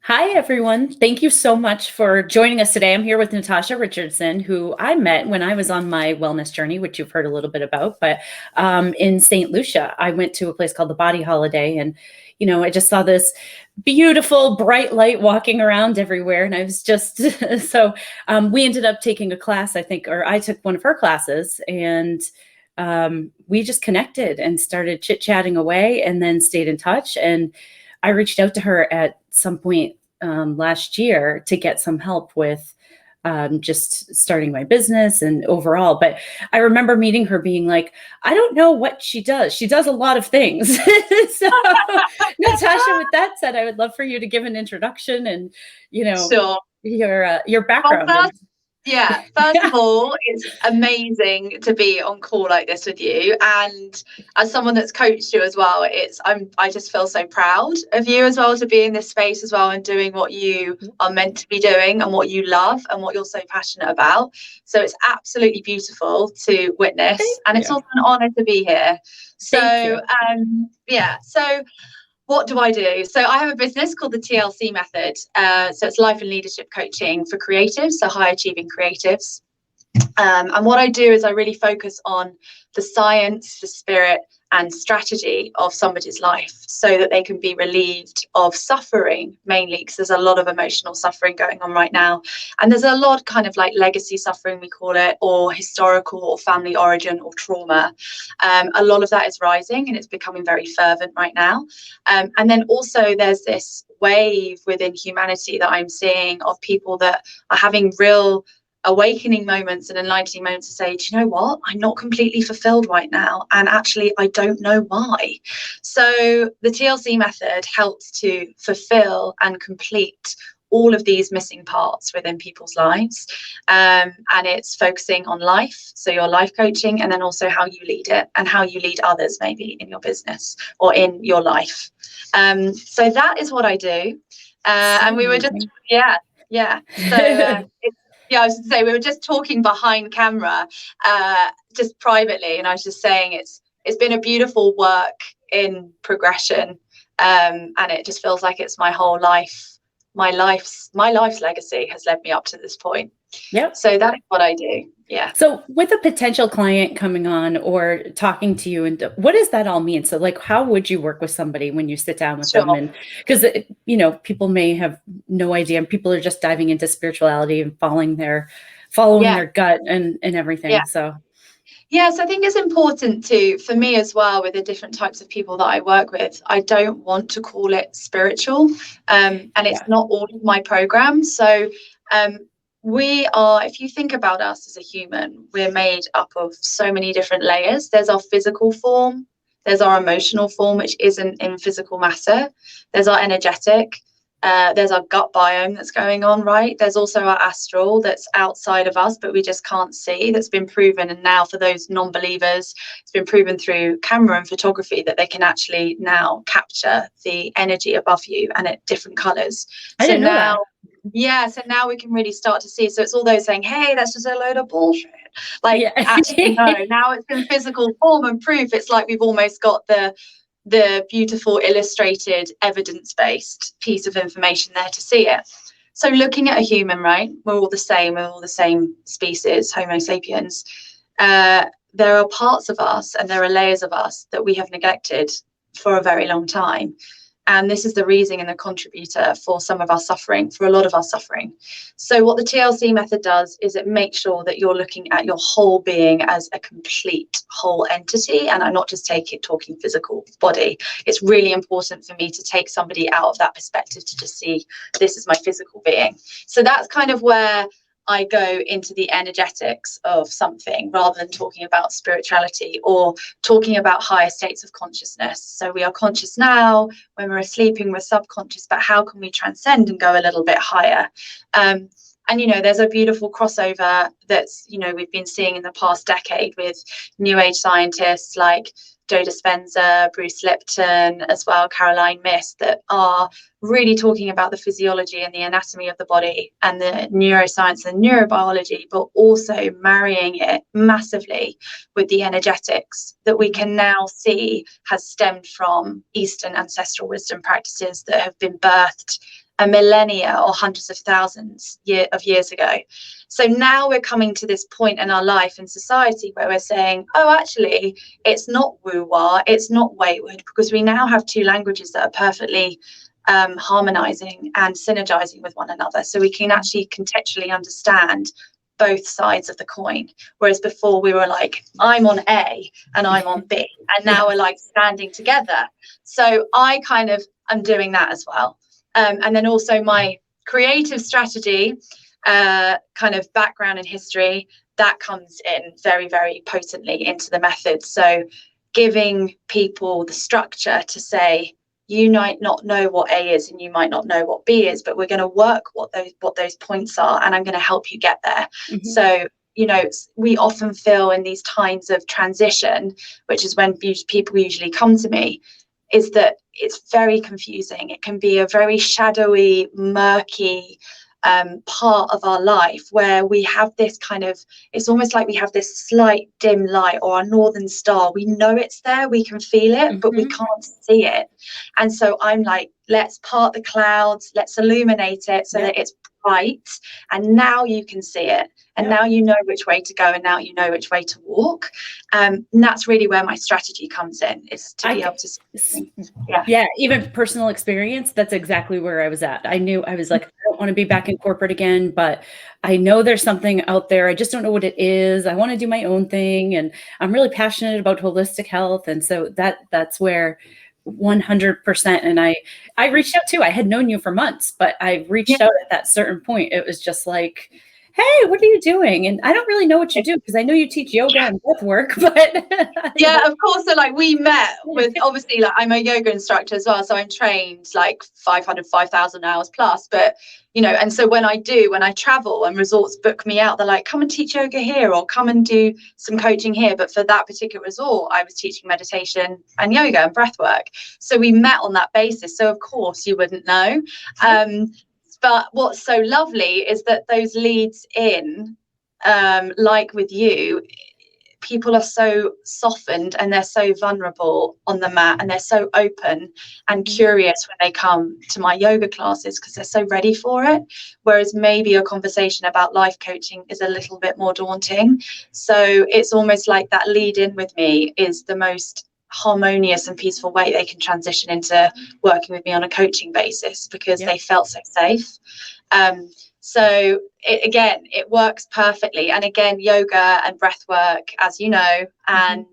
Hi, everyone. Thank you so much for joining us today. I'm here with Natasha Richardson, who I met when I was on my wellness journey, which you've heard a little bit about. But in St. Lucia, I went to a place called the Body Holiday. And, I just saw this beautiful, bright light walking around everywhere. And I was just, we ended up taking a class, I think, or I took one of her classes. And we just connected and started chit-chatting away and then stayed in touch. And I reached out to her at some point last year to get some help with just starting my business and overall. But I remember meeting her being like, I don't know what she does. She does a lot of things. So, Natasha, with that said, I would love for you to give an introduction and, Sure. your background. First of all, it's amazing to be on call like this with you. And as someone that's coached you as well, I just feel so proud of you as well to be in this space as well and doing what you are meant to be doing and what you love and what you're so passionate about. So it's absolutely beautiful to witness. It's also an honor to be here. So what do I do? So I have a business called the TLC Method. So it's life and leadership coaching for creatives, so high-achieving creatives. And what I do is I really focus on the science, the spirit, and strategy of somebody's life so that they can be relieved of suffering, mainly because there's a lot of emotional suffering going on right now. And there's a lot kind of like legacy suffering, we call it, or historical or family origin or trauma. A lot of that is rising and it's becoming very fervent right now. And then also there's this wave within humanity that I'm seeing of people that are having real awakening moments and enlightening moments to say, do you know what, I'm not completely fulfilled right now, and actually I don't know why. So the TLC method helps to fulfill and complete all of these missing parts within people's lives, and it's focusing on life, so your life coaching, and then also how you lead it and how you lead others maybe in your business or in your life. So that is what I do. And we were just I was to say, we were just talking behind camera, just privately, and I was just saying it's been a beautiful work in progression, and it just feels like it's my whole life, my life's legacy has led me up to this point. Yep. So that's what I do. Yeah. So with a potential client coming on or talking to you, and what does that all mean? So like, how would you work with somebody when you sit down with them? And because, people may have no idea, and people are just diving into spirituality and following their gut and everything. Yeah. So I think it's important for me as well, with the different types of people that I work with, I don't want to call it spiritual, and it's not all of my programs. So if you think about us as a human, we're made up of so many different layers. There's our physical form, there's our emotional form, which isn't in physical matter, there's our energetic, there's our gut biome that's going on, right? There's also our astral that's outside of us, but we just can't see, that's been proven. And now for those non-believers, it's been proven through camera and photography that they can actually now capture the energy above you and at different colors. So now we can really start to see. So it's all those saying, hey, that's just a load of bullshit. Actually, no, now it's in physical form and proof. It's like we've almost got the beautiful illustrated evidence-based piece of information there to see it. So looking at a human, right, we're all the same species, Homo sapiens. There are parts of us and there are layers of us that we have neglected for a very long time. And this is the reason and the contributor for some of our suffering, for a lot of our suffering. So what the TLC method does is it makes sure that you're looking at your whole being as a complete whole entity. And I'm not just talking physical body. It's really important for me to take somebody out of that perspective to just see this is my physical being. So that's kind of where I go into the energetics of something rather than talking about spirituality or talking about higher states of consciousness. So we are conscious now, when we're sleeping, we're subconscious, but how can we transcend and go a little bit higher? And, there's a beautiful crossover that's, we've been seeing in the past decade with new age scientists like Joe Dispenza, Bruce Lipton, as well, Caroline Myss, that are really talking about the physiology and the anatomy of the body and the neuroscience and neurobiology, but also marrying it massively with the energetics that we can now see has stemmed from Eastern ancestral wisdom practices that have been birthed a millennia or hundreds of thousands of years ago. So now we're coming to this point in our life and society where we're saying, oh, actually, it's not woo-wah, it's not wayward, because we now have two languages that are perfectly harmonizing and synergizing with one another. So we can actually contextually understand both sides of the coin. Whereas before we were like, I'm on A and I'm on B. And now we're like standing together. So I kind of am doing that as well. And then also my creative strategy, kind of background and history, that comes in very, very potently into the method. So giving people the structure to say, you might not know what A is and you might not know what B is, but we're going to work what those points are, and I'm going to help you get there. So, you know, we often feel in these times of transition, which is when people usually come to me, is that it's very confusing. It can be a very shadowy, murky part of our life where we have this kind of, it's almost like we have this slight dim light or a northern star. We know it's there, we can feel it, but we can't see it. And so I'm like, let's part the clouds, let's illuminate it so that it's bright, and now you can see it, and now you know which way to go, and now you know which way to walk. And that's really where my strategy comes in, is to be able to see. Even personal experience, that's exactly where I was at. I knew, I was like, I don't want to be back in corporate again, but I know there's something out there. I just don't know what it is. I want to do my own thing, and I'm really passionate about holistic health. And so that's where 100%. And I reached out too. I had known you for months, but I reached out at that certain point. It was just like, hey, what are you doing? And I don't really know what you do, because I know you teach yoga and breath work, but of course. So like we met with, obviously, like I'm a yoga instructor as well, so I'm trained like 5,000 hours plus, but you know, and so when I travel and resorts book me out, they're like, come and teach yoga here, or come and do some coaching here. But for that particular resort, I was teaching meditation and yoga and breath work. So we met on that basis. So of course you wouldn't know. But what's so lovely is that those leads in, like with you, people are so softened and they're so vulnerable on the mat, and they're so open and curious when they come to my yoga classes, because they're so ready for it. Whereas maybe a conversation about life coaching is a little bit more daunting. So it's almost like that lead in with me is the most harmonious and peaceful way they can transition into working with me on a coaching basis, because they felt so safe. So it works perfectly. And again, yoga and breath work, as you know, and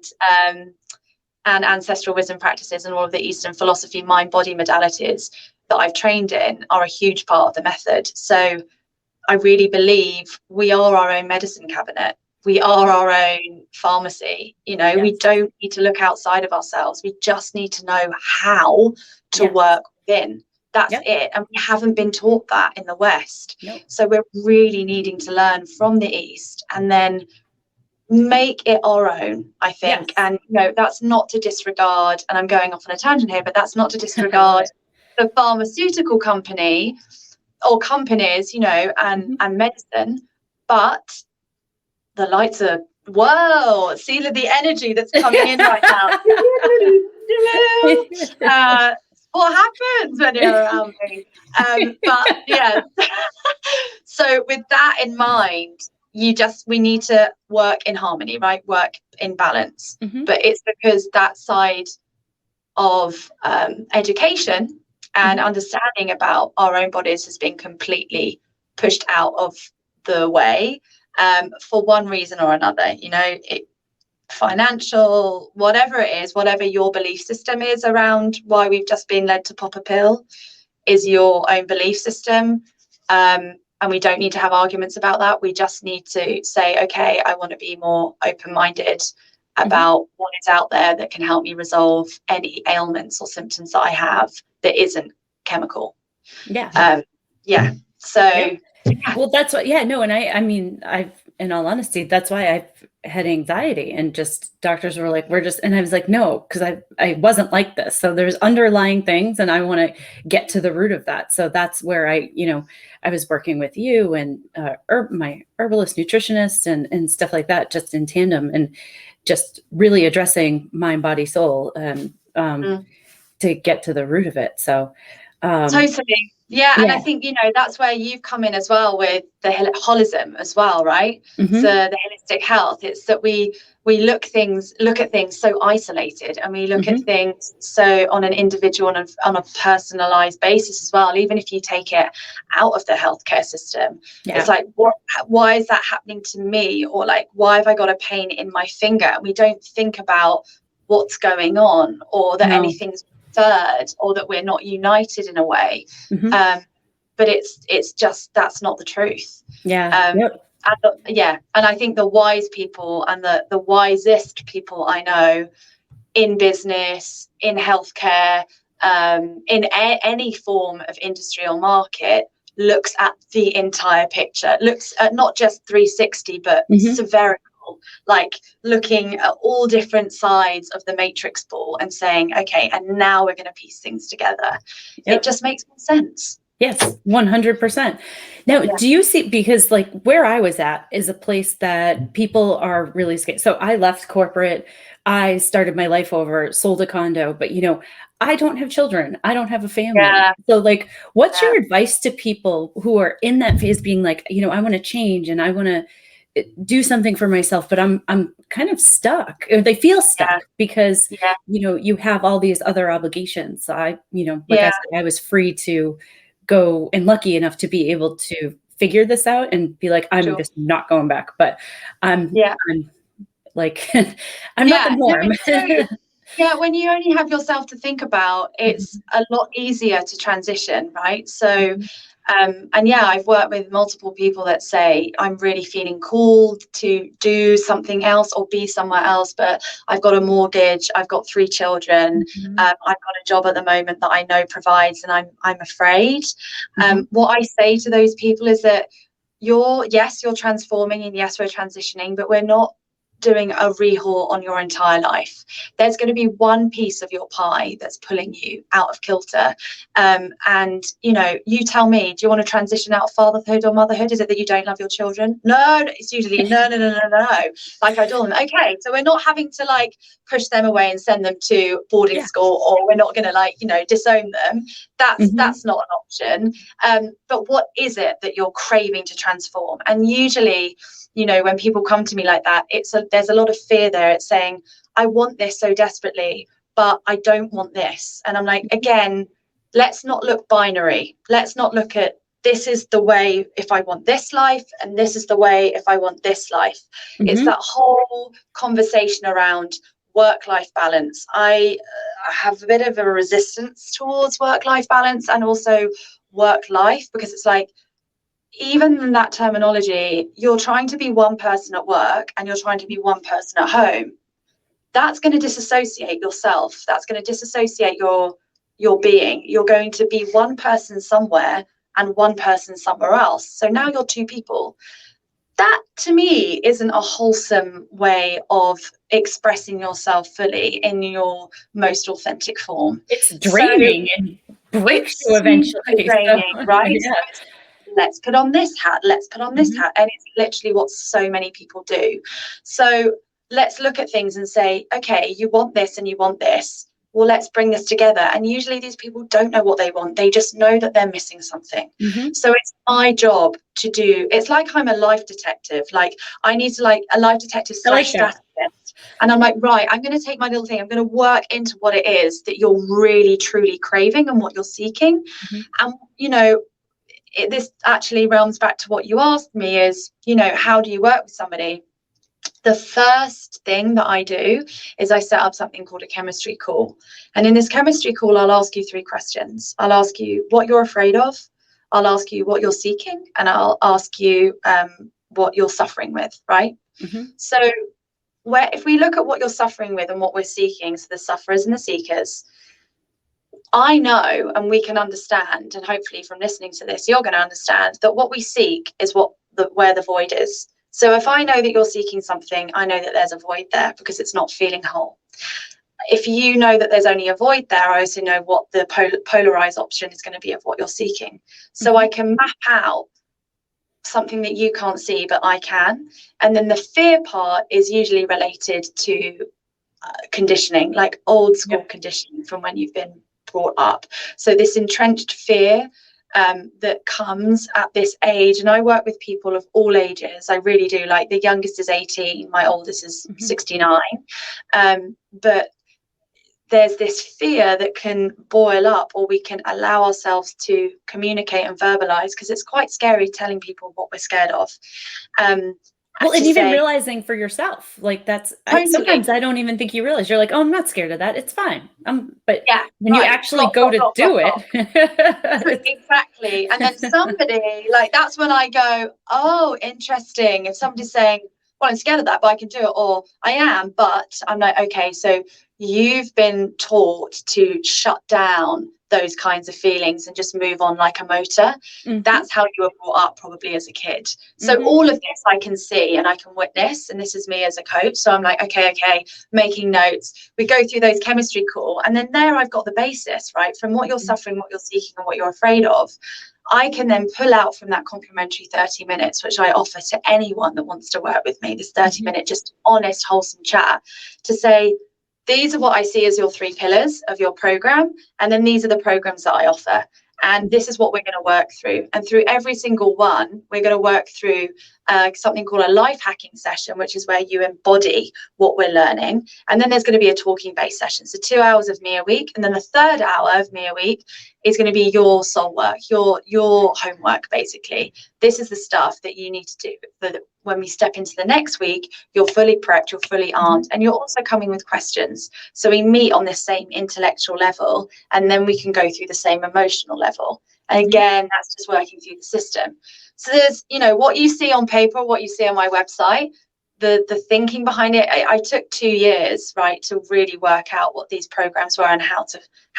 ancestral wisdom practices and all of the Eastern philosophy, mind body modalities that I've trained in are a huge part of the method. So I really believe we are our own medicine cabinet. We are our own pharmacy. You know, we don't need to look outside of ourselves. We just need to know how to work within. That's it. And we haven't been taught that in the West. So we're really needing to learn from the East and then make it our own, I think. And, you know, that's not to disregard, and I'm going off on a tangent here, but that's not to disregard the pharmaceutical company or companies, you know, and medicine. But the lights are, whoa, see the energy that's coming in right now. What happens when you're around me? But yeah, so with that in mind, we need to work in harmony, right? Work in balance. But it's because that side of education and understanding about our own bodies has been completely pushed out of the way, for one reason or another. You know, financial, whatever it is, whatever your belief system is around why we've just been led to pop a pill is your own belief system. And we don't need to have arguments about that. We just need to say, okay, I want to be more open-minded about what is out there that can help me resolve any ailments or symptoms that I have that isn't chemical. So well, that's what, and I mean, in all honesty, that's why I've had anxiety, and just doctors were like, and I was like, no, because I wasn't like this. So there's underlying things, and I want to get to the root of that. So that's where I was working with you and my herbalist nutritionist and stuff like that, just in tandem, and just really addressing mind, body, soul, to get to the root of it. So totally. Yeah, and I Yeah. think, that's where you've come in as well with the holism as well, right? Mm-hmm. So the holistic health, it's that we look at things so isolated, and we look at things so on an individual, on a personalized basis as well. Even if you take it out of the healthcare system, it's like, why is that happening to me? Or like, why have I got a pain in my finger? And we don't think about what's going on, or that anything's third, or that we're not united in a way. But it's just, that's not the truth. And I think the wise people, and the wisest people I know in business, in healthcare, in any form of industry or market, looks at the entire picture, looks at not just 360 but spherical, like looking at all different sides of the matrix ball and saying, okay, and now we're going to piece things together. It just makes more sense. Yes, 100%. Now, do you see, because like where I was at is a place that people are really scared. So I left corporate, I started my life over, sold a condo, but I don't have children. I don't have a family. So like, what's your advice to people who are in that phase being like, I want to change and I want to do something for myself, but I'm kind of stuck, or they feel stuck because, you have all these other obligations. I said, I was free to go and lucky enough to be able to figure this out and be like, I'm just not going back. But I'm like, I'm not the norm. When you only have yourself to think about, it's a lot easier to transition, right? So, I've worked with multiple people that say, I'm really feeling called to do something else or be somewhere else, but I've got a mortgage, I've got 3 children, I've got a job at the moment that I know provides, and I'm afraid. What I say to those people is that you're transforming, and yes, we're transitioning, but we're not doing a rehaul on your entire life. There's going to be one piece of your pie that's pulling you out of kilter. And you tell me, do you want to transition out of fatherhood or motherhood? Is it that you don't love your children? No, it's usually no. Like, I adore them. Okay, so we're not having to like push them away and send them to boarding school, or we're not going to disown them. That's not an option. But what is it that you're craving to transform? And usually, when people come to me like that, there's a lot of fear there. It's saying, I want this so desperately, but I don't want this. And I'm like, again, let's not look binary. Let's not look at, this is the way if I want this life, and this is the way if I want this life. It's that whole conversation around work-life balance. I have a bit of a resistance towards work-life balance, and also work-life, because it's like, even in that terminology, you're trying to be one person at work and you're trying to be one person at home. That's going to disassociate yourself. That's going to disassociate your being. You're going to be one person somewhere and one person somewhere else. So now you're 2 people. That, to me, isn't a wholesome way of expressing yourself fully in your most authentic form. It's draining and breaks you eventually. Draining, right? So let's put on this hat, let's put on this hat. And it's literally what so many people do. So let's look at things and say, okay, you want this and you want this. Well, let's bring this together. And usually these people don't know what they want. They just know that they're missing something. So it's my job to do, it's like I'm a life detective. Like, I need to a life detective / strategist. And I'm like, right, I'm going to take my little thing. I'm going to work into what it is that you're really, truly craving and what you're seeking. And, this actually realms back to what you asked me is, how do you work with somebody? The first thing that I do is I set up something called a chemistry call. And in this chemistry call, I'll ask you 3 questions. I'll ask you what you're afraid of. I'll ask you what you're seeking. And I'll ask you what you're suffering with, right? So if we look at what you're suffering with and what we're seeking, so the sufferers and the seekers, I know, and we can understand, and hopefully from listening to this, you're going to understand that what we seek is where the void is. So if I know that you're seeking something, I know that there's a void there because it's not feeling whole. If you know that there's only a void there, I also know what the polarized option is going to be of what you're seeking. So I can map out something that you can't see, but I can. And then the fear part is usually related to conditioning, like old school conditioning from when you've been brought up. So this entrenched fear that comes at this age. And I work with people of all ages. I really do. Like, the youngest is 18, my oldest is 69. But there's this fear that can boil up, or we can allow ourselves to communicate and verbalize, because it's quite scary telling people what we're scared of. Well, and even realizing for yourself, like, that's totally. sometimes I don't even think you realize. You're like, oh, I'm not scared of that. It's fine. But yeah, when you actually go to do it. Exactly. And then somebody, like, that's when I go, oh, interesting. If somebody's saying, well, I'm scared of that, but I can do it, or I am, but I'm like, okay, so you've been taught to shut down those kinds of feelings and just move on like a motor. That's how you were brought up, probably, as a kid. So all of this I can see and I can witness, and this is me as a coach. So I'm like, okay, making notes. We go through those chemistry call, and then there I've got the basis, right, from what you're suffering, what you're seeking, and what you're afraid of. I can then pull out from that complimentary 30 minutes, which I offer to anyone that wants to work with me, this 30-minute just honest, wholesome chat, to say, these are what I see as your 3 pillars of your program. And then these are the programs that I offer. And this is what we're going to work through. And through every single one, we're going to work through something called a life hacking session, which is where you embody what we're learning. And then there's going to be a talking based session. So 2 hours of me a week. And then the 3rd hour of me a week is going to be your soul work, your homework, basically. This is the stuff that you need to do, so that when we step into the next week, you're fully prepped, you're fully armed, and you're also coming with questions. So we meet on the same intellectual level, and then we can go through the same emotional level. And again, that's just working through the system. So there's, what you see on paper, what you see on my website, the thinking behind it. I took 2 years, right, to really work out what these programs were and how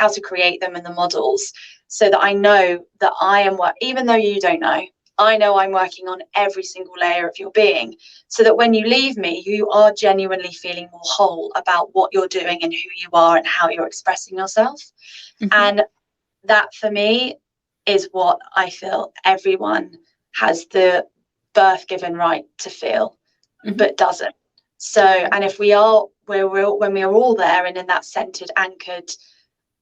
to create them, and the models, so that I know that I am even though you don't know, I know I'm working on every single layer of your being, so that when you leave me, you are genuinely feeling more whole about what you're doing and who you are and how you're expressing yourself. And that, for me, is what I feel everyone has the birth-given right to feel, but doesn't. So, and if when we are all there and in that centered, anchored,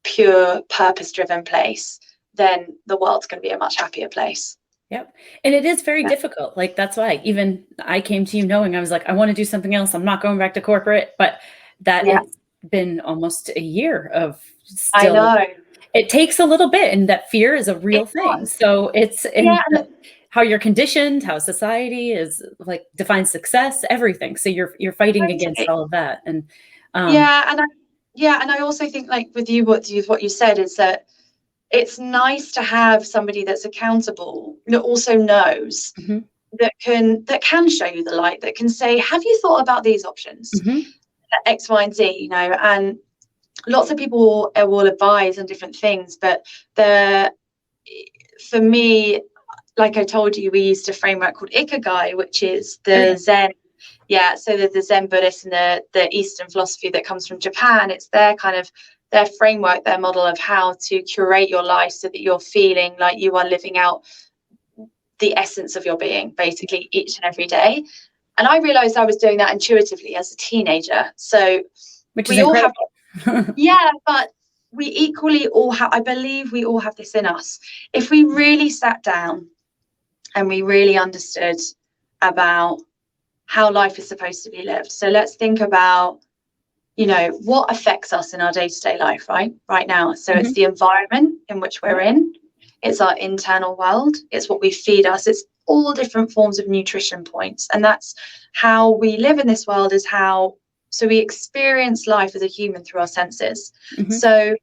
pure, purpose-driven place, then the world's going to be a much happier place. Yep. And it is very difficult. Like, that's why even I came to you knowing, I was like, I want to do something else. I'm not going back to corporate, but that has been almost a year of still. I know. It takes a little bit, and that fear is a real thing. So it's how you're conditioned, how society is defines success, everything. So you're fighting against all of that. And and I also think, like, with you, what you said is that it's nice to have somebody that's accountable, that also knows, that can show you the light, that can say, have you thought about these options, X, Y, and Z, and lots of people will advise on different things, but for me, like I told you, we used a framework called Ikigai, which is the Zen. So the Zen Buddhist and the Eastern philosophy that comes from Japan. It's their framework, their model of how to curate your life so that you're feeling like you are living out the essence of your being, basically, each and every day. And I realized I was doing that intuitively as a teenager. So which is incredible. But we equally all have, I believe we all have this in us. If we really sat down and we really understood about how life is supposed to be lived. So let's think about, what affects us in our day-to-day life, right now. So it's the environment in which we're in. It's our internal world. It's what we feed us. It's all different forms of nutrition points. And that's how we live in this world, so we experience life as a human through our senses. So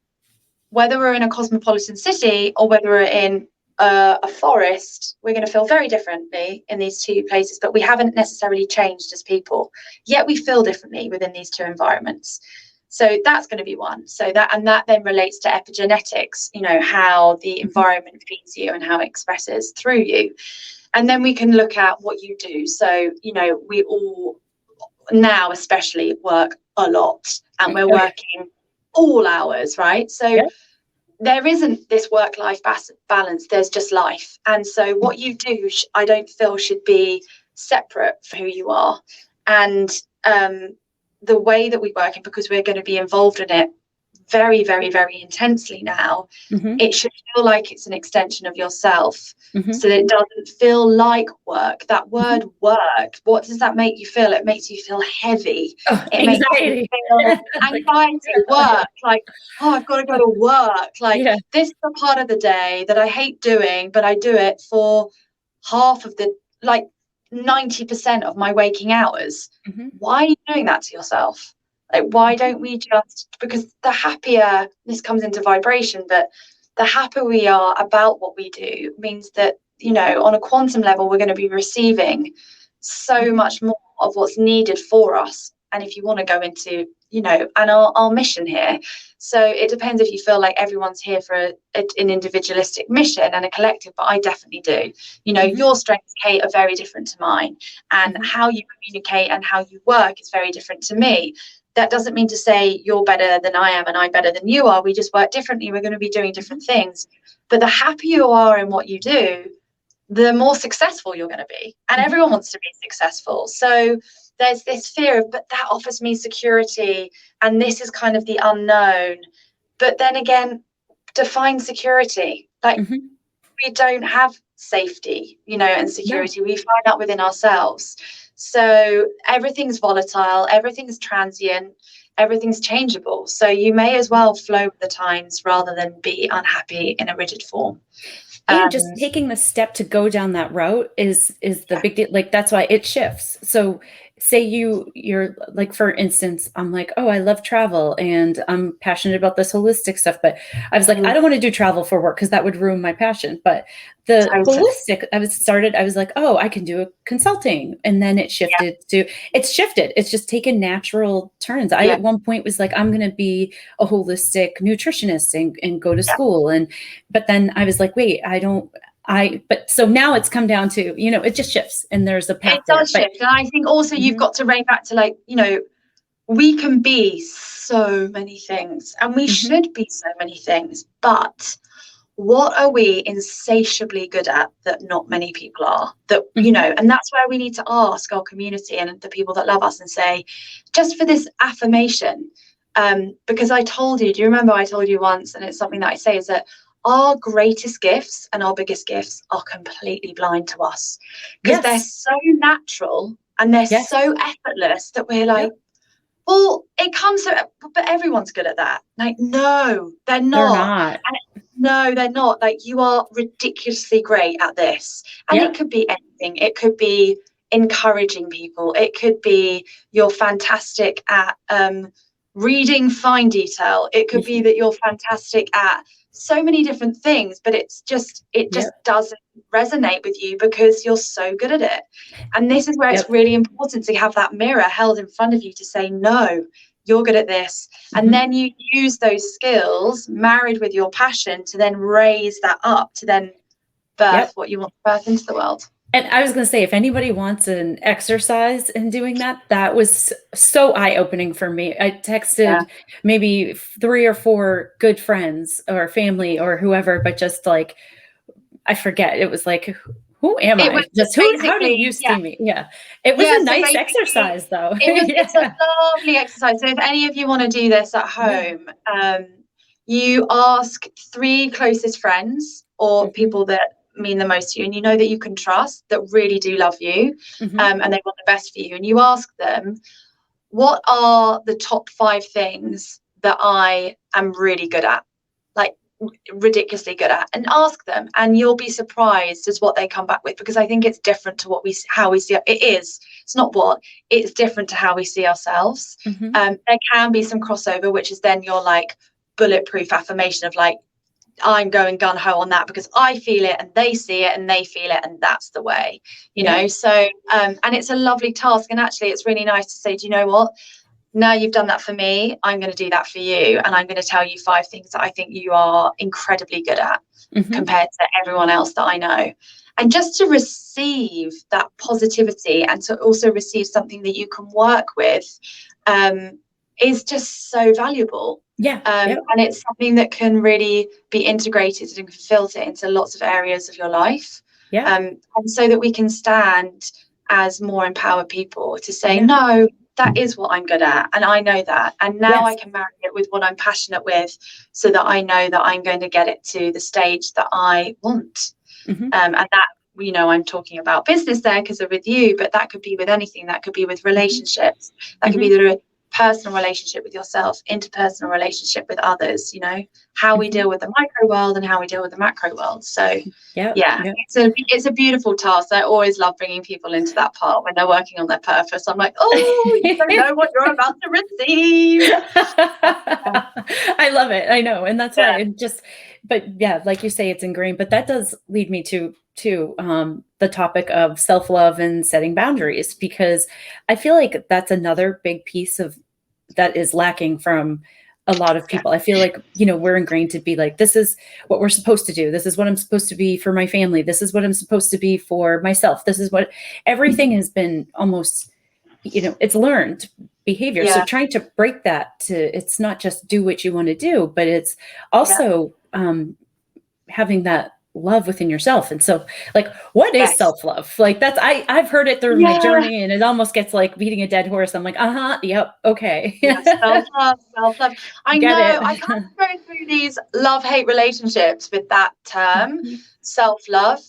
whether we're in a cosmopolitan city or whether we're in a forest, we're going to feel very differently in these 2 places, but we haven't necessarily changed as people, yet we feel differently within these 2 environments. So that's going to be one. So that then relates to epigenetics, how the environment feeds you and how it expresses through you. And then we can look at what you do. So, we all now especially work a lot, and we're working all hours, right? So there isn't this work-life balance, there's just life. And so what you do, I don't feel should be separate for who you are. And the way that we work, and because we're going to be involved in it very, very, very intensely now, Mm-hmm. it should feel like it's an extension of yourself. Mm-hmm. So that it doesn't feel like work. That word Mm-hmm. work, what does that make you feel? It makes you feel heavy. Oh, It makes you anxiety. feel Like, anxiety, work, like, oh, I've got to go to work. Like, yeah. this is the part of the day that I hate doing, but I do it for half of the, like, 90% of my waking hours. Mm-hmm. Why are you doing that to yourself? Like, why don't we just, because the happier, this comes into vibration, but the happier we are about what we do means that, you know, on a quantum level, we're going to be receiving so much more of what's needed for us. And if you want to go into, you know, and our mission here, so it depends if you feel like everyone's here for an individualistic mission and a collective, but I definitely do. You know, Mm-hmm. your strengths, Kate, are very different to mine, and Mm-hmm. how you communicate and how you work is very different to me. That doesn't mean to say you're better than I am and I'm better than you are. We just work differently. We're going to be doing different things. But the happier you are in what you do, the more successful you're going to be. And Mm-hmm. everyone wants to be successful. So there's this fear of, but that offers me security. And this is kind of the unknown. But then again, define security. Like, Mm-hmm. we don't have safety, you know, and security. No. We find that within ourselves. So everything's volatile, everything's transient, everything's changeable. So you may as well flow with the times rather than be unhappy in a rigid form. And just taking the step to go down that route is the big deal. Like, that's why it shifts. So say you're like, for instance, I'm like, oh, I love travel and I'm passionate about this holistic stuff, but I was like, I don't want to do travel for work because that would ruin my passion. But the holistic, I was like, oh, I can do a consulting. And then it's shifted. It's just taken natural turns. I at one point was like, I'm going to be a holistic nutritionist and go to school. But then I was like, wait, but so now it's come down to, you know, it just shifts and there's a path. It does shift. And I think also you've got to rein back to, like, you know, we can be so many things and we should be so many things, but what are we insatiably good at that not many people are? That, you know, and that's where we need to ask our community and the people that love us and say, just for this affirmation, because I told you, do you remember I told you once, and it's something that I say, is that our greatest gifts and our biggest gifts are completely blind to us because they're so natural and they're so effortless that we're like, well, it comes to, but everyone's good at that. Like, no, they're not. No, they're not. Like, you are ridiculously great at this. And it could be anything. It could be encouraging people. It could be you're fantastic at reading fine detail. It could be that you're fantastic at so many different things, but it just doesn't resonate with you because you're so good at it. And this is where it's really important to have that mirror held in front of you to say, no, you're good at this. And then you use those skills married with your passion to then raise that up, to then birth what you want to birth into the world. And I was going to say, if anybody wants an exercise in doing that, that was so eye-opening for me. I texted maybe 3 or 4 good friends or family or whoever, but just like, I forget. It was like, who am I? Just how do you see me? Yeah. It was a nice exercise though. It's a lovely exercise. So if any of you want to do this at home, you ask 3 closest friends or people that mean the most to you and you know that you can trust, that really do love you, and they want the best for you, and you ask them, what are the top 5 things that I am really good at, like ridiculously good at, and ask them, and you'll be surprised as what they come back with, because I think it's different to how we see it. It's not what, it's different to how we see ourselves. There can be some crossover, which is then your like bulletproof affirmation of like, I'm going gung-ho on that because I feel it and they see it and they feel it, and that's the way, you know. So and it's a lovely task, and actually it's really nice to say, do you know what, now you've done that for me, I'm going to do that for you, and I'm going to tell you 5 things that I think you are incredibly good at compared to everyone else that I know. And just to receive that positivity and to also receive something that you can work with is just so valuable. And it's something that can really be integrated and filter into lots of areas of your life. And so that we can stand as more empowered people to say, no, that is what I'm good at, and I know that, and now Yes. I can marry it with what I'm passionate with, so that I know that I'm going to get it to the stage that I want. And that, I'm talking about business there because of with you, but that could be with anything. That could be with relationships. That could be the personal relationship with yourself, interpersonal relationship with others, how we deal with the micro world and how we deal with the macro world. So it's a beautiful task. I always love bringing people into that part when they're working on their purpose. I'm like, oh, you don't know what you're about to receive. I love it. I know. And that's why it just, but yeah, like you say, it's ingrained, but that does lead me to the topic of self-love and setting boundaries, because I feel like that's another big piece of that is lacking from a lot of people. I feel like, we're ingrained to be like, this is what we're supposed to do. This is what I'm supposed to be for my family. This is what I'm supposed to be for myself. This is what everything has been almost, it's learned behavior. So trying to break that to, it's not just do what you want to do, but it's also having that love within yourself. And so, like, what is self-love? Like, that's, I've heard it through my journey, and it almost gets like beating a dead horse. I'm like, yep, okay. Self-love. I know I can't go through these love-hate relationships with that term, self-love.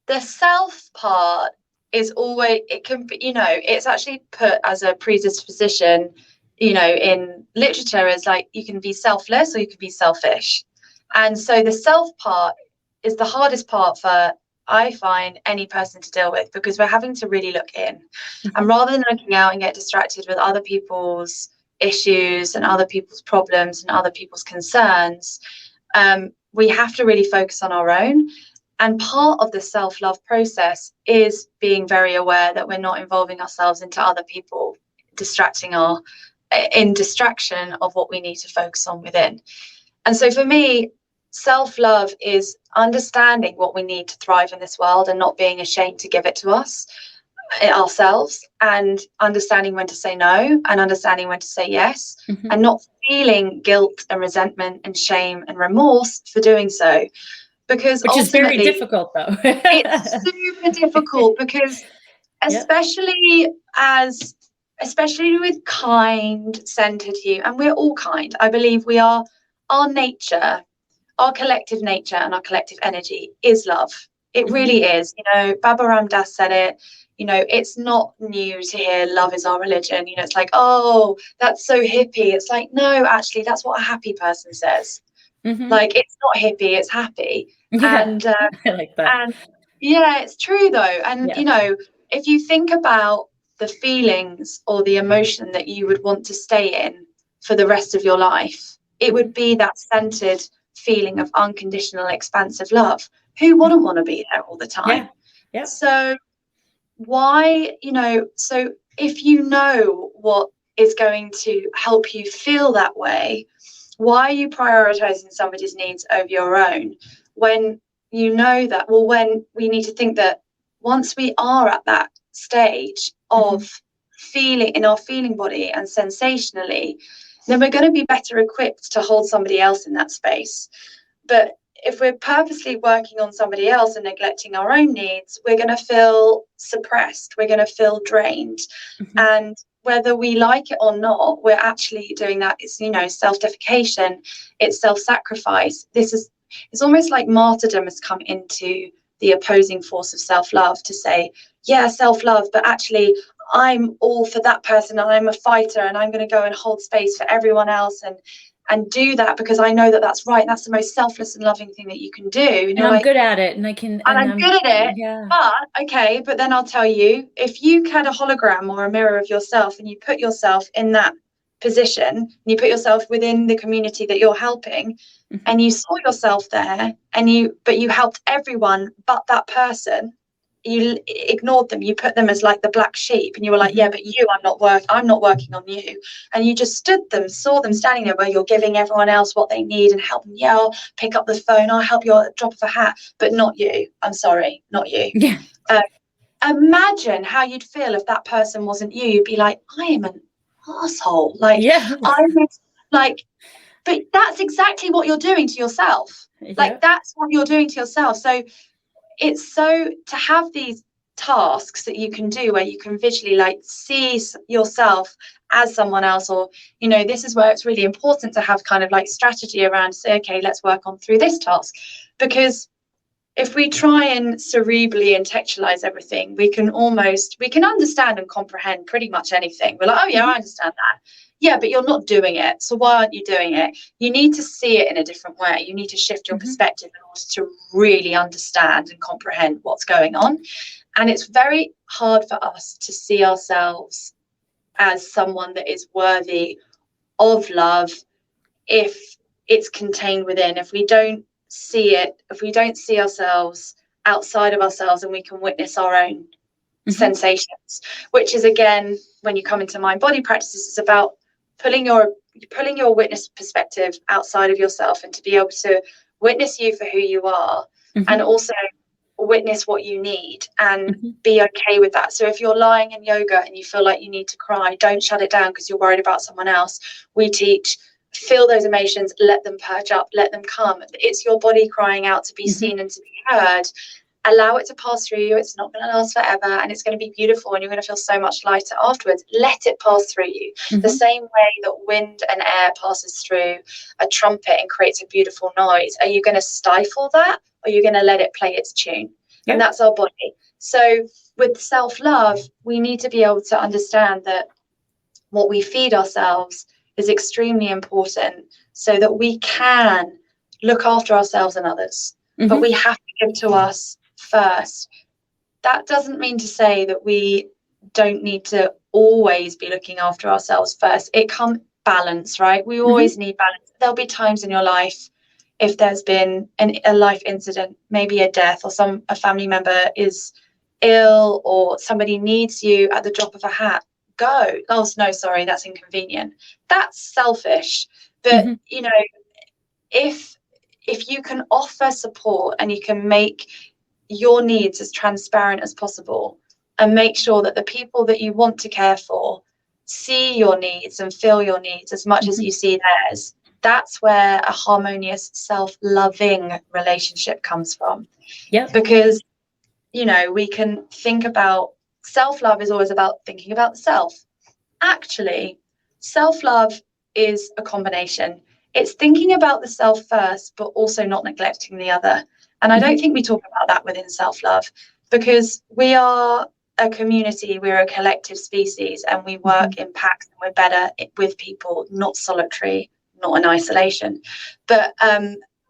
The self part is always, it can be, it's actually put as a predisposition, in literature, as like, you can be selfless or you can be selfish. And so the self part is the hardest part for, I find, any person to deal with, because we're having to really look in. And rather than looking out and get distracted with other people's issues and other people's problems and other people's concerns, we have to really focus on our own. And part of the self-love process is being very aware that we're not involving ourselves into other people, distraction of what we need to focus on within. And so for me, self-love is understanding what we need to thrive in this world and not being ashamed to give it to ourselves, and understanding when to say no and understanding when to say yes, and not feeling guilt and resentment and shame and remorse for doing so. Because which is very difficult, though. It's super difficult, because especially with kind-centered you, and we're all kind. I believe we are, our nature, our collective nature and our collective energy is love. It really is. Baba Ram Dass said it. It's not new to hear love is our religion. It's like, oh, that's so hippie. It's like, no, actually, that's what a happy person says. Like, it's not hippie, it's happy. And I like that. And it's true though. And if you think about the feelings or the emotion that you would want to stay in for the rest of your life, it would be that centered feeling of unconditional, expansive love. Who wouldn't want to be there all the time? So why, so if you know what is going to help you feel that way, why are you prioritizing somebody's needs over your own, when you know that? Well, when we need to think that once we are at that stage of feeling in our feeling body and sensationally, then we're going to be better equipped to hold somebody else in that space. But if we're purposely working on somebody else and neglecting our own needs, we're going to feel suppressed, we're going to feel drained. And whether we like it or not, we're actually doing that. It's, self-defecation, it's self-sacrifice. It's almost like martyrdom has come into the opposing force of self-love, to say, self-love, but actually I'm all for that person and I'm a fighter and I'm going to go and hold space for everyone else and do that because I know that that's right. And that's the most selfless and loving thing that you can do. And I'm good at it, and I can. And I'm good at it. But then I'll tell you, if you had a hologram or a mirror of yourself and you put yourself in that position, and you put yourself within the community that you're helping, and you saw yourself there, but you helped everyone but that person, you ignored them, you put them as like the black sheep, and you were like, but you, I'm not working on you, and you just saw them standing there where you're giving everyone else what they need and help them. I'll pick up the phone, I'll help you at the drop of a hat, but not you. I'm sorry, not you. Imagine how you'd feel if that person wasn't you. You'd be like, I am an asshole. Like, I was like, but that's exactly what you're doing to yourself. Like, that's what you're doing to yourself. So it's so to tasks that you can do where you can visually like see yourself as someone else, or this is where it's really important to have kind of like strategy around, say, okay, let's work on through this task. Because if we try and cerebrally intellectualize everything, we can understand and comprehend pretty much anything. We're like, oh yeah, I understand that. Yeah, but you're not doing it. So why aren't you doing it? You need to see it in a different way. You need to shift your perspective in order to really understand and comprehend what's going on. And it's very hard for us to see ourselves as someone that is worthy of love if it's contained within, if we don't see it, if we don't see ourselves outside of ourselves and we can witness our own sensations, which is, again, when you come into mind body practices, it's about pulling your witness perspective outside of yourself and to be able to witness you for who you are, and also witness what you need and be okay with that. So if you're lying in yoga and you feel like you need to cry, don't shut it down because you're worried about someone else. We teach, feel those emotions, let them purge up, let them come. It's your body crying out to be seen and to be heard. Allow it to pass through you. It's not going to last forever, and it's going to be beautiful, and you're going to feel so much lighter afterwards. Let it pass through you. The same way that wind and air passes through a trumpet and creates a beautiful noise. Are you going to stifle that, or are you going to let it play its tune? Yep. And that's our body. So with self-love, we need to be able to understand that what we feed ourselves is extremely important so that we can look after ourselves and others. But we have to give to us first. That doesn't mean to say that we don't need to always be looking after ourselves first. It comes balance, right? We always need balance. There'll be times in your life, if there's been a life incident, maybe a death, or a family member is ill, or somebody needs you at the drop of a hat, go. Oh no, sorry, that's inconvenient. That's selfish. But if you can offer support and you can make your needs as transparent as possible and make sure that the people that you want to care for see your needs and feel your needs as much as you see theirs, that's where a harmonious, self-loving relationship comes from. Yeah. Because, we can think about self-love is always about thinking about the self. Actually, self-love is a combination. It's thinking about the self first, but also not neglecting the other. And I don't think we talk about that within self-love, because we are a community, we're a collective species, and we work in packs, and we're better with people, not solitary, not in isolation. But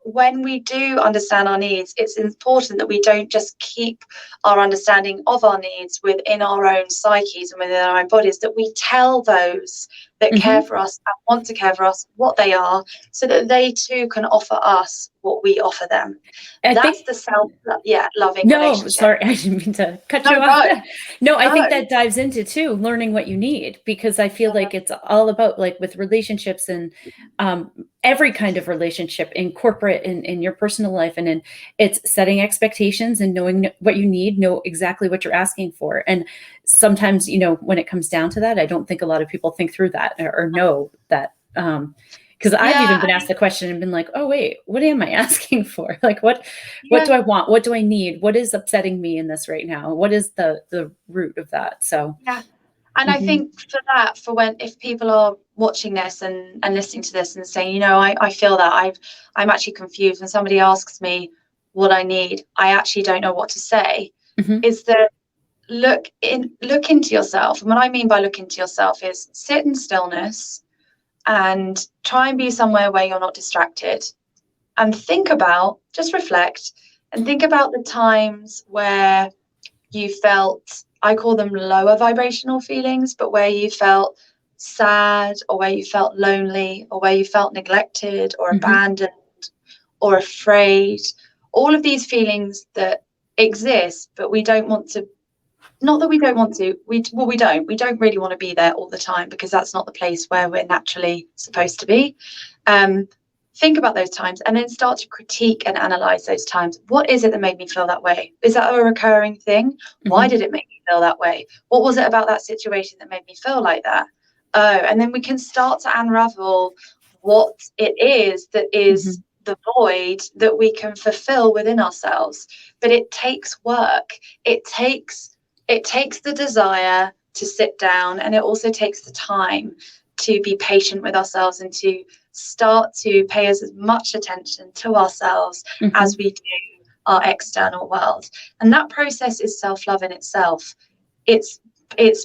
when we do understand our needs, it's important that we don't just keep our understanding of our needs within our own psyches and within our own bodies, that we tell those that care for us and want to care for us what they are, so that they too can offer us what we offer them. That's the self-loving relationship. No, sorry, I didn't mean to cut you off. No, I think that dives into too, learning what you need, because I feel like it's all about, like, with relationships and every kind of relationship, in corporate, in your personal life, and it's setting expectations and knowing what you need, know exactly what you're asking for. And sometimes, when it comes down to that, I don't think a lot of people think through that or know that. Because I've even been asked the question and been like, oh, wait, what am I asking for? Like, what do I want? What do I need? What is upsetting me in this right now? What is the root of that? So, yeah. And I think if people are watching this and listening to this and saying, I feel that I'm actually confused when somebody asks me what I need, I actually don't know what to say, is that look into yourself. And what I mean by look into yourself is sit in stillness and try and be somewhere where you're not distracted, and just reflect and think about the times where you felt, I call them lower vibrational feelings, but where you felt sad, or where you felt lonely, or where you felt neglected or abandoned or afraid. All of these feelings that exist, but we don't want to. Not that we don't want to, we don't really want to be there all the time, because that's not the place where we're naturally supposed to be. Think about those times and then start to critique and analyze those times. What is it that made me feel that way? Is that a recurring thing? Why did it make me feel that way? What was it about that situation that made me feel like that? And then we can start to unravel what it is that is the void that we can fulfill within ourselves. But it takes work. It takes it takes the desire to sit down, and it also takes the time to be patient with ourselves and to start to pay as much attention to ourselves as we do our external world. And that process is self-love in itself. It's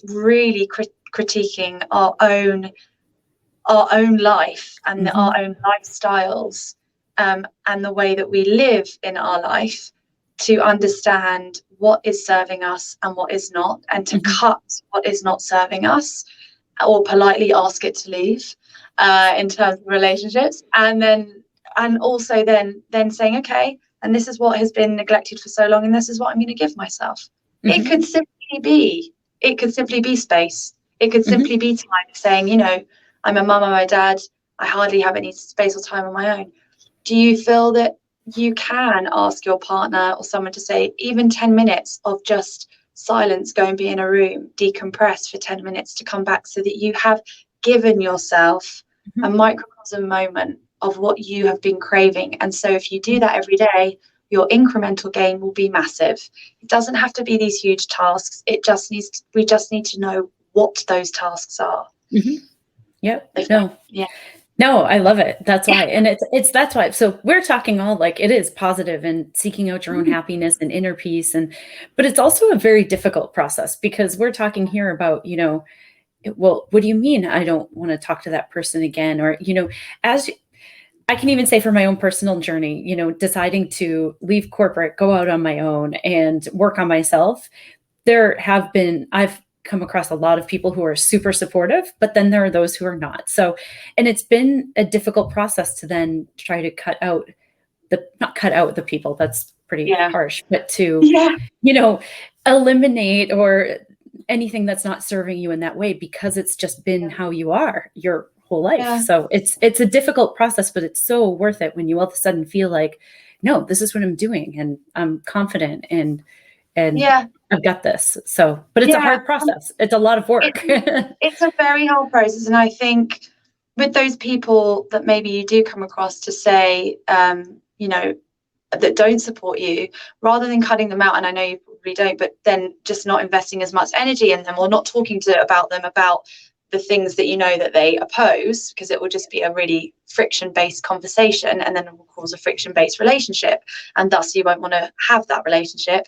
really critiquing our own life and our own lifestyles, and the way that we live in our life, to understand what is serving us and what is not, and to cut what is not serving us, or politely ask it to leave, in terms of relationships, and also then saying, okay, and this is what has been neglected for so long, and this is what I'm going to give myself. It could simply be space. It could simply be time, saying, you know, I'm a mum, I'm a dad, I hardly have any space or time on my own. Do you feel that you can ask your partner or someone to say, even 10 minutes of just silence, go and be in a room, decompress for 10 minutes to come back, so that you have given yourself a microcosm moment of what you have been craving? And so if you do that every day, your incremental gain will be massive. It doesn't have to be these huge tasks. We just need to know what those tasks are. No, I love it. That's why. And that's why. So we're talking all like, it is positive and seeking out your own happiness and inner peace. But it's also a very difficult process, because we're talking here about, you know, well, what do you mean I don't want to talk to that person again? Or, you know, as I can even say for my own personal journey, you know, deciding to leave corporate, go out on my own and work on myself. I've come across a lot of people who are super supportive, but then there are those who are not. So, and it's been a difficult process to then try to not cut out the people, that's pretty harsh, but to, you know, eliminate or anything that's not serving you in that way, because it's just been how you are your whole life. So it's a difficult process, but it's so worth it when you all of a sudden feel like, no, this is what I'm doing, and I'm confident, and I've got this. So, but it's a hard process. It's a lot of work. It's a very hard process. And I think with those people that maybe you do come across to say, you know, that don't support you, rather than cutting them out, and I know you probably don't, but then just not investing as much energy in them, or not talking about the things that you know that they oppose, because it will just be a really friction-based conversation, and then it will cause a friction-based relationship, and thus you won't want to have that relationship.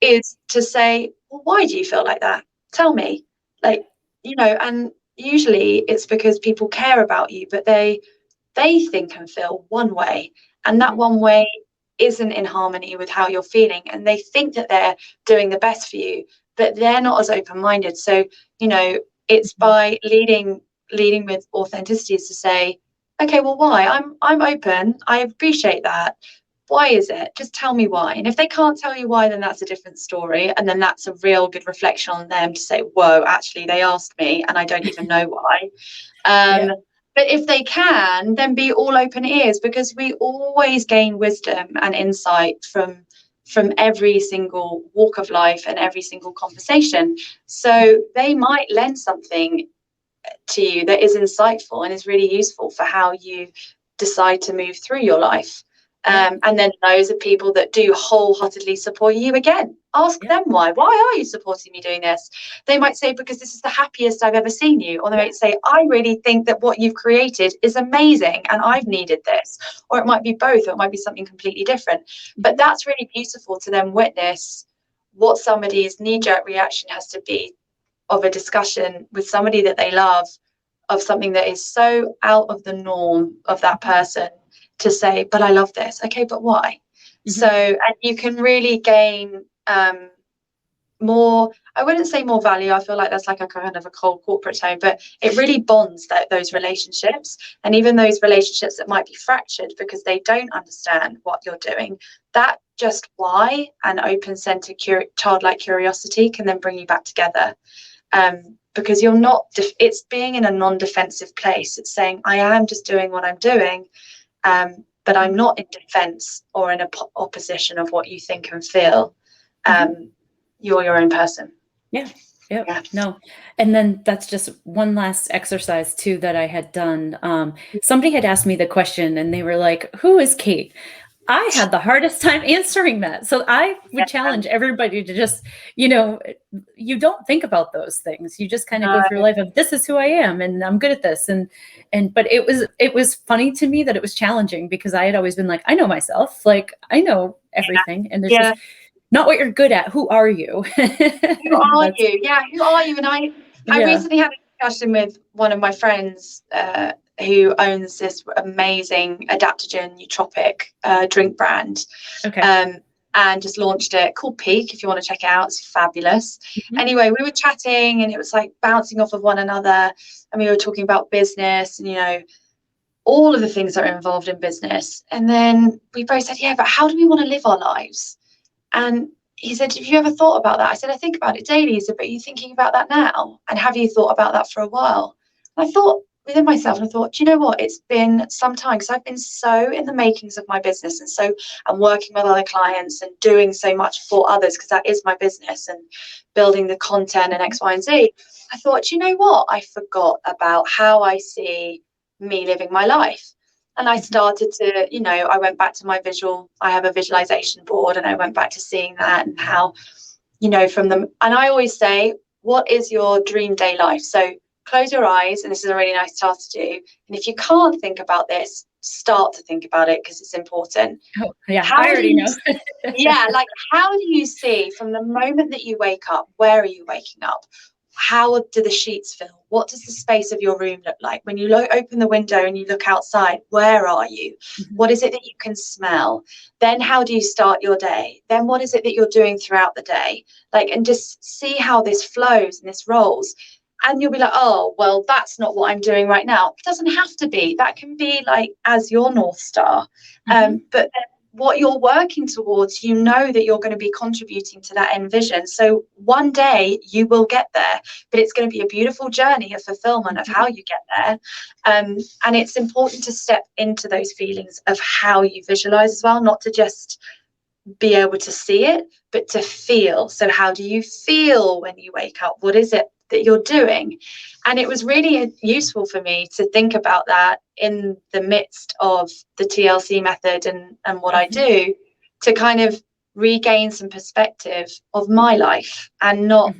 Is to say, well, why do you feel like that? Tell me. Like, you know, and usually it's because people care about you, but they think and feel one way, and that one way isn't in harmony with how you're feeling, and they think that they're doing the best for you, but they're not as open-minded. So, you know, it's by leading with authenticity, is to say, okay, well, why? I'm open, I appreciate that. Why is it? Just tell me why. And if they can't tell you why, then that's a different story. And then that's a real good reflection on them to say, whoa, actually, they asked me and I don't even know why. But if they can, then be all open ears, because we always gain wisdom and insight from every single walk of life and every single conversation. So they might lend something to you that is insightful and is really useful for how you decide to move through your life. And then those are people that do wholeheartedly support you. Again, ask them why. Why are you supporting me doing this? They might say, because this is the happiest I've ever seen you. Or they might say, I really think that what you've created is amazing and I've needed this. Or it might be both, or it might be something completely different. But that's really beautiful to then witness what somebody's knee-jerk reaction has to be of a discussion with somebody that they love, of something that is so out of the norm of that person, to say, but I love this. Okay, but why? So, and you can really gain more, I wouldn't say more value, I feel like that's like a kind of a cold corporate tone, but it really bonds those relationships. And even those relationships that might be fractured because they don't understand what you're doing, that just why and open centered childlike curiosity can then bring you back together. Because you're not, it's being in a non-defensive place. It's saying, I am just doing what I'm doing. But I'm not in defense or in opposition of what you think and feel. You're your own person. No. And then that's just one last exercise too that I had done. Somebody had asked me the question and they were like, who is Kate? I had the hardest time answering that. So I would challenge everybody to just, you don't think about those things. You just kind of go through life of, this is who I am and I'm good at this. But it was funny to me that it was challenging, because I had always been like, I know myself, like I know everything. And there's just not what you're good at. Who are you? Who are you? Yeah, who are you? And I recently had a discussion with one of my friends who owns this amazing adaptogen nootropic drink brand. Okay. And just launched it, called Peak, if you want to check it out. It's fabulous. Mm-hmm. Anyway, we were chatting and it was like bouncing off of one another, and we were talking about business and all of the things that are involved in business. And then we both said, yeah, but how do we want to live our lives? And he said, have you ever thought about that? I said, I think about it daily. He said, but are you thinking about that now? And have you thought about that for a while? And I thought within myself, and I thought, do you know what? It's been some time, because I've been so in the makings of my business, and so I'm working with other clients and doing so much for others, because that is my business, and building the content and X, Y, and Z. I thought, do you know what? I forgot about how I see me living my life. And I started to, I went back to I have a visualization board, and I went back to seeing that, and how, and I always say, what is your dream day life? So close your eyes, and this is a really nice task to do. And if you can't think about this, start to think about it, because it's important. Oh, yeah, I already know. Like, how do you see from the moment that you wake up? Where are you waking up? How do the sheets feel? What does the space of your room look like? When you open the window and you look outside, where are you? Mm-hmm. What is it that you can smell? Then how do you start your day? Then what is it that you're doing throughout the day? And just see how this flows and this rolls. And you'll be like, oh, well, that's not what I'm doing right now. It doesn't have to be. That can be as your North Star. Mm-hmm. But then what you're working towards, that you're going to be contributing to that end vision. So one day you will get there, but it's going to be a beautiful journey of fulfillment of how you get there. And it's important to step into those feelings of how you visualize as well, not to just be able to see it, but to feel. So how do you feel when you wake up? What is it that you're doing? And it was really useful for me to think about that in the midst of the TLC method and what I do, to kind of regain some perspective of my life and not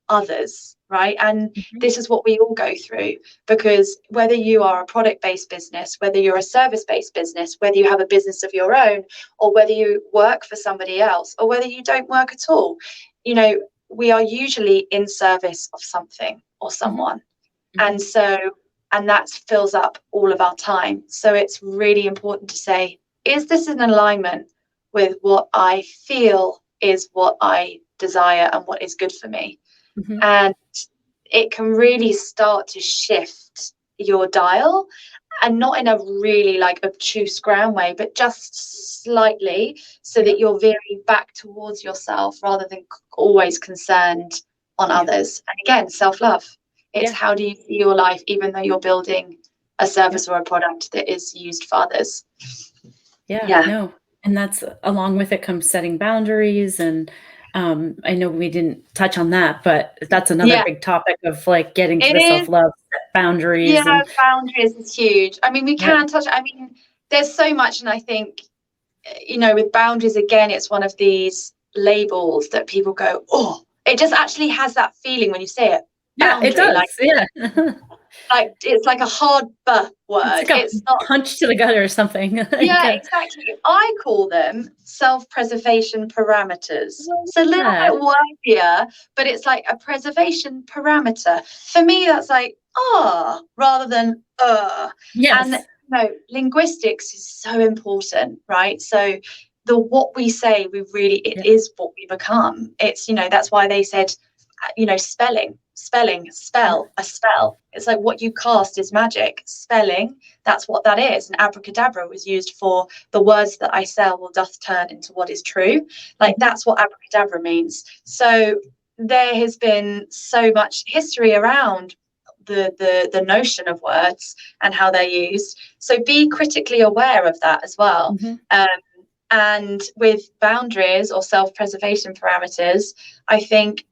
others, right? And this is what we all go through, because whether you are a product-based business, whether you're a service-based business, whether you have a business of your own, or whether you work for somebody else, or whether you don't work at all, we are usually in service of something or someone. And that fills up all of our time. So it's really important to say, is this in alignment with what I feel is what I desire and what is good for me? And it can really start to shift your dial, and not in a really obtuse ground way, but just slightly, so that you're veering back towards yourself rather than always concerned on others. And again, self-love. It's how do you see your life, even though you're building a service or a product that is used for others. No. And that's, along with it comes setting boundaries. And I know we didn't touch on that, but that's another big topic of getting to the self-love, boundaries. Boundaries is huge. I mean, we can touch, there's so much. And I think, with boundaries, again, it's one of these labels that people go, oh, it just actually has that feeling when you say it. Boundary, it does. It's like a hard word. It's not punch to the gut or something. Exactly. I call them self-preservation parameters. It's a little bit wordier, but it's like a preservation parameter. For me, that's rather than Yes. And linguistics is so important, right? So what we say, it is what we become. It's, that's why they said, spelling, a spell. It's like what you cast is magic. Spelling, that's what that is. And abracadabra was used for the words that I sell will doth turn into what is true. That's what abracadabra means. So there has been so much history around the notion of words and how they're used. So be critically aware of that as well. And with boundaries or self-preservation parameters, I think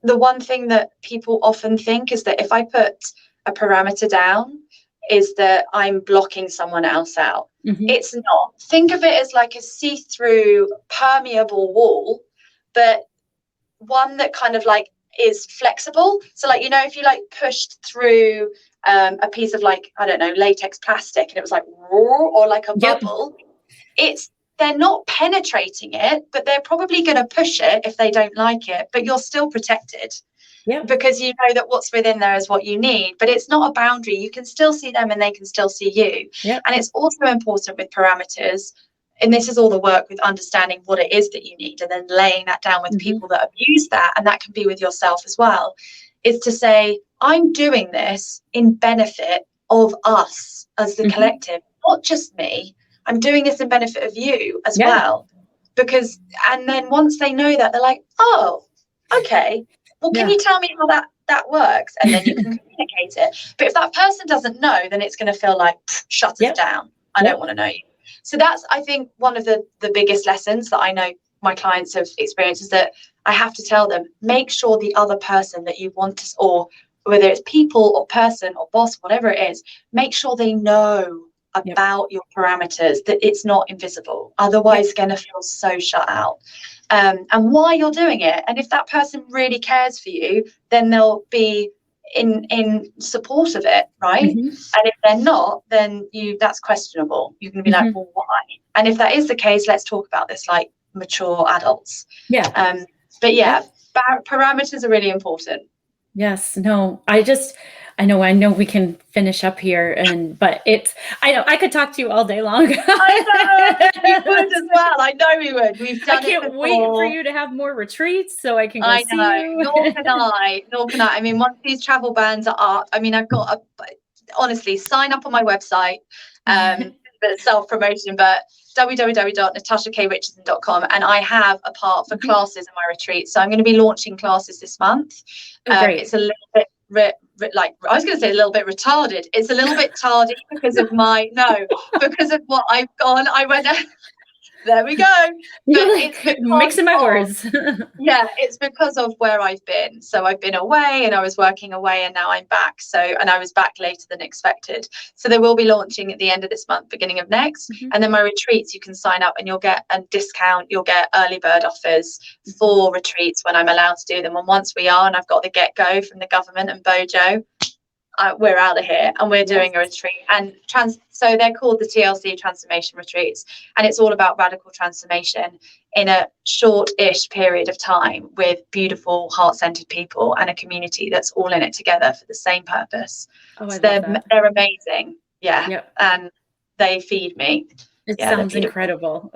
the one thing that people often think is that if I put a parameter down, is that I'm blocking someone else out. It's not. Think of it as like a see-through permeable wall, but one that kind of like is flexible. So like, you know, if you like pushed through a piece of like, I don't know, latex plastic, and it was like raw, or like a bubble, they're not penetrating it, but they're probably going to push it if they don't like it, but you're still protected. Because you know that what's within there is what you need, but it's not a boundary. You can still see them and they can still see you. And it's also important with parameters, and this is all the work with understanding what it is that you need and then laying that down with people that abuse that, and that can be with yourself as well, is to say, I'm doing this in benefit of us as the collective, not just me. I'm doing this in benefit of you as well. Because, and then once they know that, they're like, oh, okay, well, can you tell me how that works? And then you can communicate it. But if that person doesn't know, then it's going to feel like, shut us down. I don't want to know you. So that's, I think, one of the biggest lessons that I know my clients have experienced, is that I have to tell them, make sure the other person that you want to, or whether it's people or person or boss, whatever it is, make sure they know about your parameters, that it's not invisible. Otherwise, it's going to feel so shut out. And why you're doing it. And if that person really cares for you, then they'll be in support of it, right? And if they're not, then that's questionable. You can be like, well, why? And if that is the case, let's talk about this like mature adults. But parameters are really important. Yes. No, I know we can finish up here, but I know I could talk to you all day long. I know, we would as well. I know we would. We've done it before. I can't wait for you to have more retreats so I can go see you. Nor can I. I mean, once these travel bans are up, I mean, I've got honestly, sign up on my website, self-promotion, but www.natashakrichardson.com, and I have a part for classes in my retreat. So I'm going to be launching classes this month. It's a little bit I was going to say a little bit retarded. It's a little bit tardy because of because of what I've gone. I went there we go. But it's mixing my words. It's because of where I've been. So I've been away and I was working away, and now I'm back. And I was back later than expected. So they will be launching at the end of this month, beginning of next. And then my retreats, you can sign up and you'll get a discount. You'll get early bird offers for retreats when I'm allowed to do them. And once we are, and I've got the get-go from the government and Bojo, we're out of here and we're doing a retreat. And so they're called the TLC Transformation Retreats, and it's all about radical transformation in a short-ish period of time with beautiful, heart-centered people and a community that's all in it together for the same purpose. So they're amazing. And they feed me. It sounds incredible.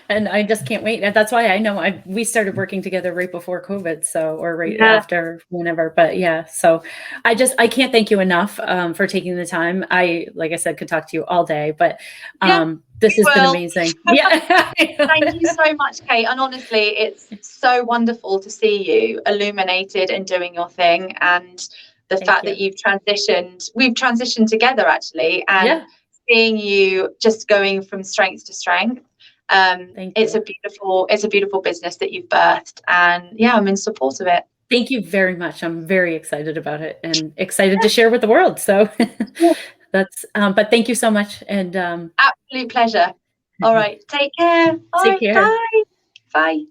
And I just can't wait. That's why I know we started working together right before COVID, or after, whenever. But so I can't thank you enough for taking the time. Like I said, could talk to you all day, but this has been amazing. Thank you so much, Kate. And honestly, it's so wonderful to see you illuminated and doing your thing, and the fact that we've transitioned together actually, and seeing you just going from strength to strength. It's a beautiful business that you've birthed, and I'm in support of it. Thank you very much. I'm very excited about it and excited to share with the world. So but thank you so much. And absolute pleasure. All right. Take care. Take care. Bye. Bye.